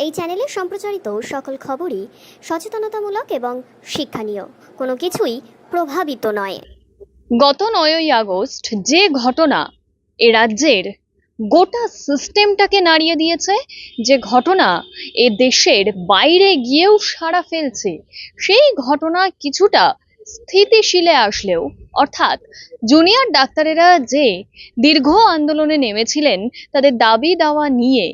এই চ্যানেলে সম্প্রচারিত সকল খবরই সচেতনতামূলক এবং শিক্ষণীয়, কোনো কিছুই প্রভাবিত নয়। গত 9ই আগস্ট যে ঘটনা এ রাজ্যের গোটা সিস্টেমটাকে নাড়িয়ে দিয়েছে, যে ঘটনা এ দেশের বাইরে গিয়েও সাড়া ফেলছে, সেই ঘটনা কিছুটা স্থিতিশীলে আসলেও, অর্থাৎ জুনিয়র ডাক্তারেরা যে দীর্ঘ আন্দোলনে নেমেছিলেন তাদের দাবি দাওয়া নিয়ে,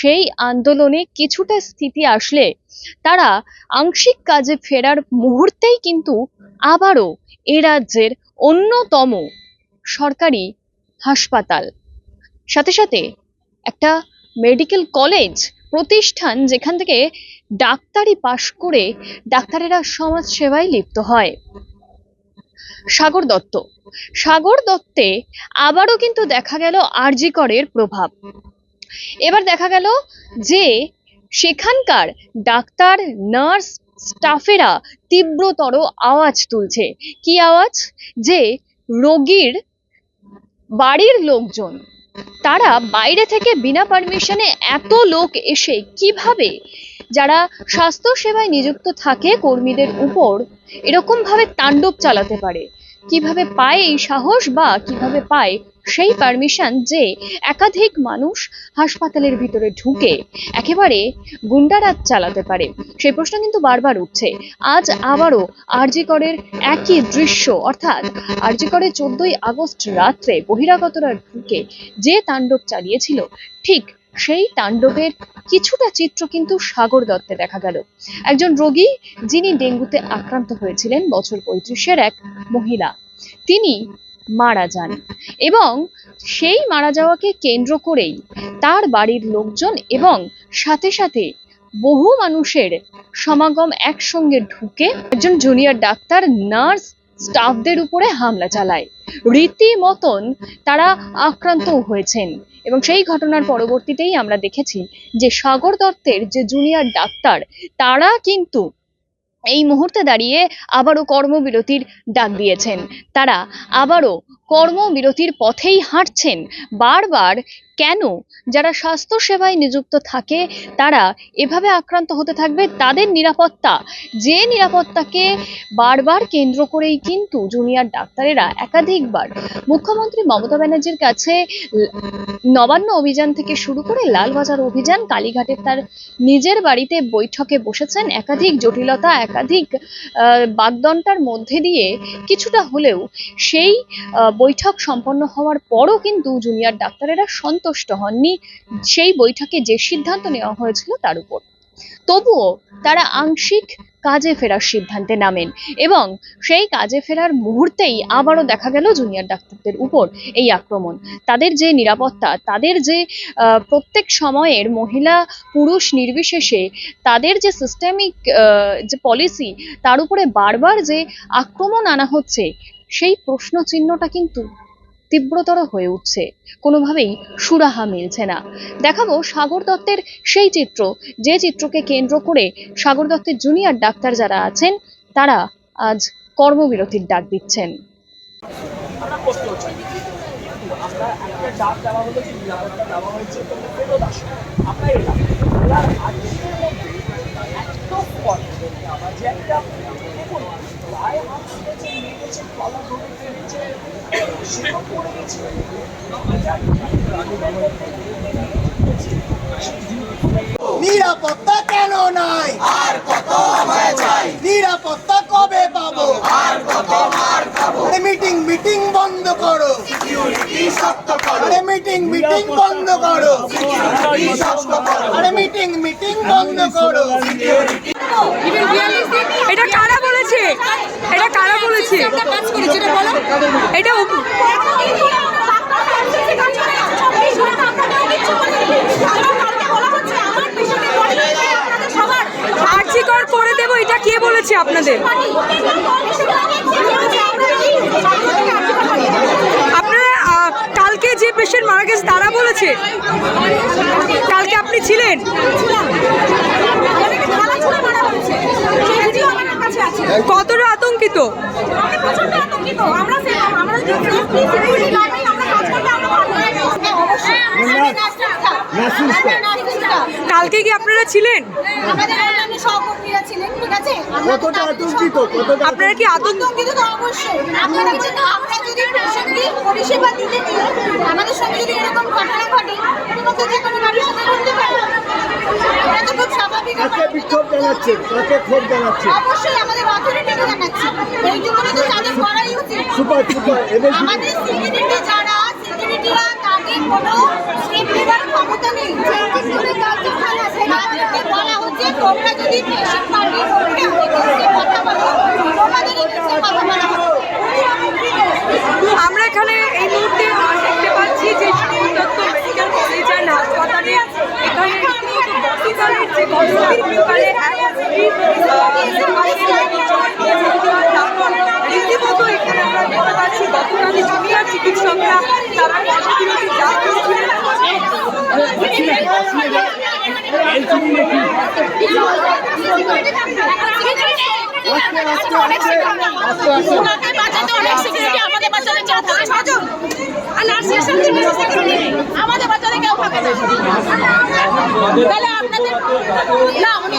সেই আন্দোলনে কিছুটা স্থিতি আসলে তারা আংশিক কাজে ফেরার মুহূর্তেই কিন্তু আবারও এ রাজ্যের অন্যতম সরকারি হাসপাতাল, সাথে সাথে একটা মেডিকেল কলেজ প্রতিষ্ঠান যেখান থেকে ডাক্তারি পাশ করে ডাক্তারেরা সমাজ সেবায় লিপ্ত হয়, সাগর দত্তে আবারও কিন্তু দেখা গেল আরজি করের প্রভাব। এবার দেখা গেল যে সেখানকার ডাক্তার, নার্স, স্টাফেরা তীব্রতর আওয়াজ তুলছে। কি আওয়াজ? যে রোগীর বাড়ির লোকজন, তারা বাইরে থেকে বিনা পারমিশনে এত লোক এসে কিভাবে যারা স্বাস্থ্য সেবায় নিযুক্ত থাকে কর্মীদের উপর এরকম ভাবে তাণ্ডব চালাতে পারে, কিভাবে পায় এই সাহস বা কিভাবে পায় সেই পারমিশন যে একাধিক মানুষ হাসপাতালের ভিতরে ঢুকে একেবারে গুন্ডারাজ চালাতে পারে, সেই প্রশ্ন কিন্তু বারবার উঠছে। আজ আবারও আরজি করের একই দৃশ্য, অর্থাৎ আরজি করের 14ই আগস্ট রাত্রে বহিরাগতরা ঢুকে যে তাণ্ডব চালিয়েছিল, ঠিক সেই তাণ্ডবের কিছুটা চিত্র কিন্তু সাগর দত্তে দেখা গেল। একজন রোগী যিনি ডেঙ্গুতে আক্রান্ত হয়েছিলেন, বছর 35-এর এক মহিলা, তিনি মারা যান এবং সেই মারা যাওয়াকে কেন্দ্র করেই তার বাড়ির লোকজন এবং সাথে সাথে বহু মানুষের সমাগম একসঙ্গে ঢুকে একজন জুনিয়র ডাক্তার, নার্স, স্টাফদের উপরে হামলা চালায়। রীতিমতন তারা আক্রান্ত হয়েছেন এবং সেই ঘটনার পরবর্তীতেই আমরা দেখেছি যে সাগর দত্তের যে জুনিয়র ডাক্তার, তারা কিন্তু এই মুহূর্তে দাঁড়িয়ে আবারও কর্মবিরতির ডাক দিয়েছেন। তারা আবারও কর্মবিরতির পথেই হাঁটছেন। বারবার কেন যারা স্বাস্থ্য সেবায় নিযুক্ত থাকে তারা এভাবে আক্রান্ত হতে থাকবে? তাদের নিরাপত্তা, যে নিরাপত্তাকে বারবার কেন্দ্র করেই কিন্তু জুনিয়র ডাক্তারেরা একাধিকবার মুখ্যমন্ত্রী মমতা ব্যানার্জির কাছে নবান্ন অভিযান থেকে শুরু করে লালবাজার অভিযান, কালীঘাটের তার নিজের বাড়িতে বৈঠকে বসেছেন। একাধিক জটিলতা, একাধিক বাগদন্ডার মধ্যে দিয়ে কিছুটা হলেও সেই বৈঠক সম্পন্ন হওয়ার পরও কিন্তু জুনিয়র ডাক্তারেরা সন্তুষ্ট হননি সেই বৈঠকে যে সিদ্ধান্ত নেওয়া হয়েছিল তার উপর। তবুও তারা আংশিক কাজে ফেরার সিদ্ধান্তে নামেন এবং সেই কাজে ফেরার মুহূর্তেই আবারও দেখা গেল জুনিয়র ডাক্তারদের উপর এই আক্রমণ। তাদের যে নিরাপত্তা, তাদের যে প্রত্যেক সময়ের মহিলা পুরুষ নির্বিশেষে তাদের যে সিস্টেমিক যে পলিসি, তার উপরে বারবার যে আক্রমণ আনা হচ্ছে, সেই প্রশ্ন চিহ্নটা কিন্তু তীব্রতর হয়ে উঠছে, কোনোভাবেই সুরাহা মিলছে না। দেখাবো সাগর দত্তের সেই চিত্র, যে চিত্রকে কেন্দ্র করে সাগর দত্তের জুনিয়র ডাক্তার যারা আছেন তারা আজ কর্মবিরতির ডাক দিচ্ছেন। নিরাপত্তা কেন নাই? আর কত আমায় চাই? নিরাপত্তা কবে পাবো? আর কত মার খাবো? মিটিং বন্ধ করো, সিকিউরিটি শক্ত করো। মিটিং বন্ধ করো, সিকিউরিটি শক্ত করো। মিটিং বন্ধ করো। এটা কারা বলেছে? এটা কারা বলেছে? এটা আর্জিকর করে দেবো, এটা কে বলেছে আপনাদের? আপনারা কালকে যে পেশেন্ট মারা গেছে তারা বলেছে? কালকে আপনি ছিলেন? কতটা আতঙ্কিত? কালকে কি আপনারা ছিলেন? আমাদের অন্যান্য সহকর্মীরা ছিলেন, ঠিক আছে? কতটা আতঙ্কিত, আপনারা কি আতঙ্কিত তো অবশ্যই। আপনারা কিন্তু আমরা যদি পেশেন্টকে পরিষেবা দিতে গিয়ে আমাদের সঙ্গে যদি এরকম ঘটনা ঘটে, এরকম তো যে কোনো কারোর সাথে ঘটতে পারে। এটা তো খুব স্বাভাবিক। কাকে বিক্ষোভ জানাচ্ছে, কাকে ক্ষোভ জানাচ্ছে? অবশ্যই আমাদের অথরিটিকে জানাচ্ছি। এইটুকুনি তো তাদের করাই উচিত। সুপার আমাদের সিকিউরিটি যারা, সিকিউরিটিরা তাদের কোনো স্টেপ নেবার ক্ষমতা নেই। তাদেরকে বলা হচ্ছে তোমরা যদি পেশেন্ট পার্টির উপরে অনেকে কথা বলো, তোমাদের এগেন্সে কথা বলা হবে। আমরা এখানে এই মুহূর্তে দেখতে পাচ্ছি যে শিশু দত্ত মেডিকেল কলেজ অ্যান্ড হাসপাতালে এখানে গতকালের যে গতকালে রীতিমতো এখানে আমরা দেখতে পাচ্ছি গতকালে জুনিয়র চিকিৎসকরা তারা কর্মবিরতি যা করছিলেন আমাদের বাচ্চাদের কেউ থাকে না। তাহলে আপনাদের না উনি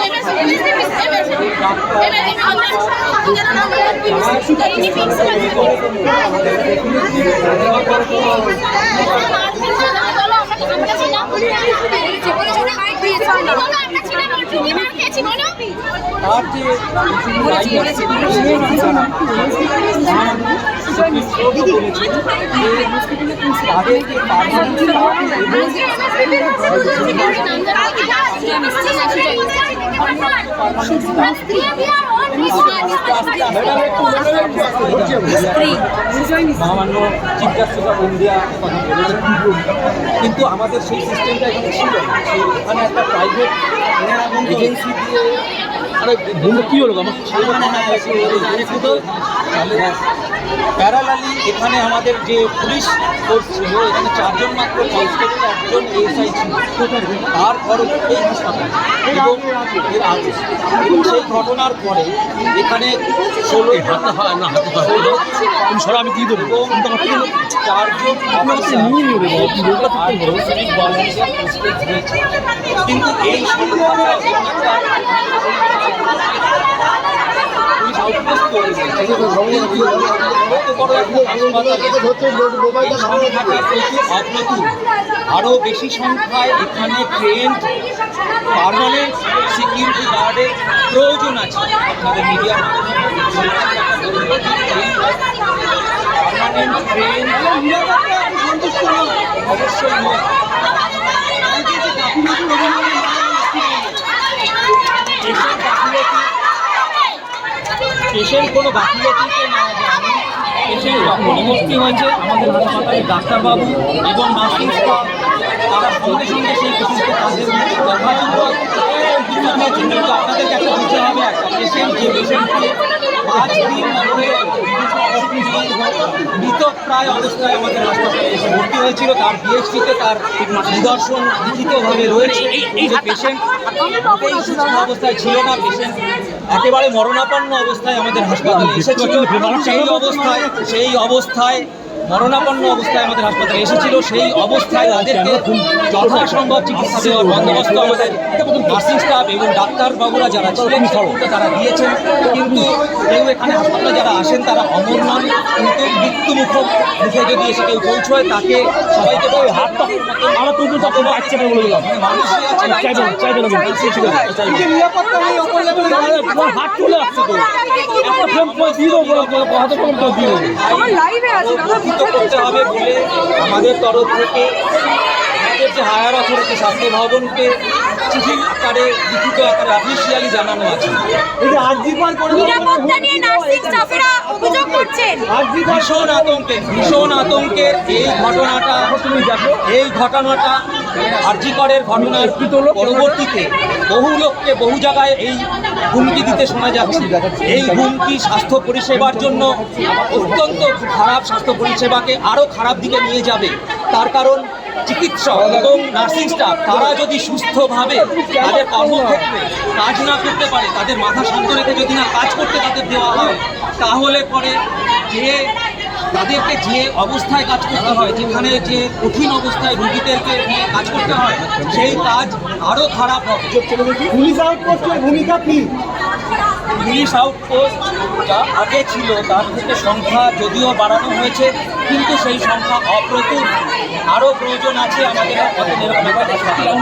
মহামান্য চিফ জাস্টিস অফ ইন্ডিয়া কথা বলেছেন, কিন্তু আমাদের সেই সিস্টেমটা এখানে ছিল না। এখানে একটা প্রাইভেট এজেন্সি দিয়ে কি হলো প্যারালালি এখানে আমাদের যে পুলিশ ফোর্স ছিল, এখানে 4 জন মাত্র কনস্টেবল, 1 জন এসআই ছিল, তার খরচ এই হাসপাতাল এবং এর আগে। এবং সেই ঘটনার পরে এখানে 16 আমি দিয়ে দেবো এবং 4 জন কিন্তু এই আরো বেশি সংখ্যায় এখানে ট্রেন্ড পার্মানেন্ট সিকিউরিটি গার্ডের প্রয়োজন আছে। আপনাদের মিডিয়ার পার্মানেন্ট ট্রেন্ড অবশ্যই নয়। পেশেন্ট কোনো গাফিলতিতে নেওয়া যায়নি। পেশেন্ট যখনই ভর্তি হয়েছে আমাদের হাসপাতালের ডাক্তারবাবু এবং নার্সিং স্টাফ তারা সঙ্গে সঙ্গে সেই পেশেন্টকে তাদের কিন্তু আপনাদেরকে একটা বুঝতে হবে, একটা পেশেন্ট যে পেশেন্টকে 5 দিন মৃতপ্রায় অবস্থায় আমাদের হাসপাতালে এসে ভর্তি হয়েছিল, তার বিএসসিতে তার নিদর্শন লিখিতভাবে রয়েছে। এই যে পেশেন্ট সুস্থ অবস্থায় ছিল না, পেশেন্ট একেবারে মরণাপন্ন অবস্থায় আমাদের হাসপাতালে এসেছিল। সেই অবস্থায় মরণাপন্ন অবস্থায় আমাদের হাসপাতালে এসেছিল। সেই অবস্থায় তাদেরকে যথাসম্ভব চিকিৎসা দেওয়ার বন্দোবস্ত আমাদের নার্সিং স্টাফ এবং ডাক্তারবাবুরা যারা ছিলেন তারা দিয়েছেন। কিন্তু কেউ এখানে হাসপাতালে যারা আসেন তারা অমর নন, কিন্তু মৃত্যু মুখে যদি এসে কেউ পৌঁছয় তাকে সবাইকে হাতটা করতে হবে বলে আমাদের তরফ থেকে আমাদের যে হায়ার অথরিটি স্বাস্থ্য ভবনকে চিঠি আকারে লিখিত আকারে অফিসিয়ালি জানানো আছে। ভীষণ আতঙ্কের এই ঘটনাটা আরজিকরের ঘটনার পরবর্তীতে বহু লোককে বহু জায়গায় এই হুমকি দিতে শোনা যাচ্ছে। এই হুমকি স্বাস্থ্য পরিষেবার জন্য অত্যন্ত খারাপ, স্বাস্থ্য পরিষেবাকে আরও খারাপ দিকে নিয়ে যাবে। তার কারণ চিকিৎসক এবং নার্সিং স্টাফ তারা যদি সুস্থভাবে তাদের কর্মক্ষেত্রে কাজ না করতে পারে, তাদের মাথা শান্ত রেখে যদি না কাজ করতে তাদের দেওয়া হয়, তাহলে পরে যে তাদেরকে যে অবস্থায় কাজ করতে হয়, যেখানে যে কঠিন অবস্থায় রুগীদেরকে নিয়ে কাজ করতে হয়, সেই কাজ আরও খারাপ হবে। পুলিশ আউটপোস্টের ভূমিকা কি? পুলিশ আউটপোস্ট যা আগে ছিল তার থেকে সংখ্যা যদিও বাড়ানো হয়েছে, কিন্তু সেই সংখ্যা অপ্রতুল। আরও প্রয়োজন আছে আমাদের এরকম একটা হাসপাতাল।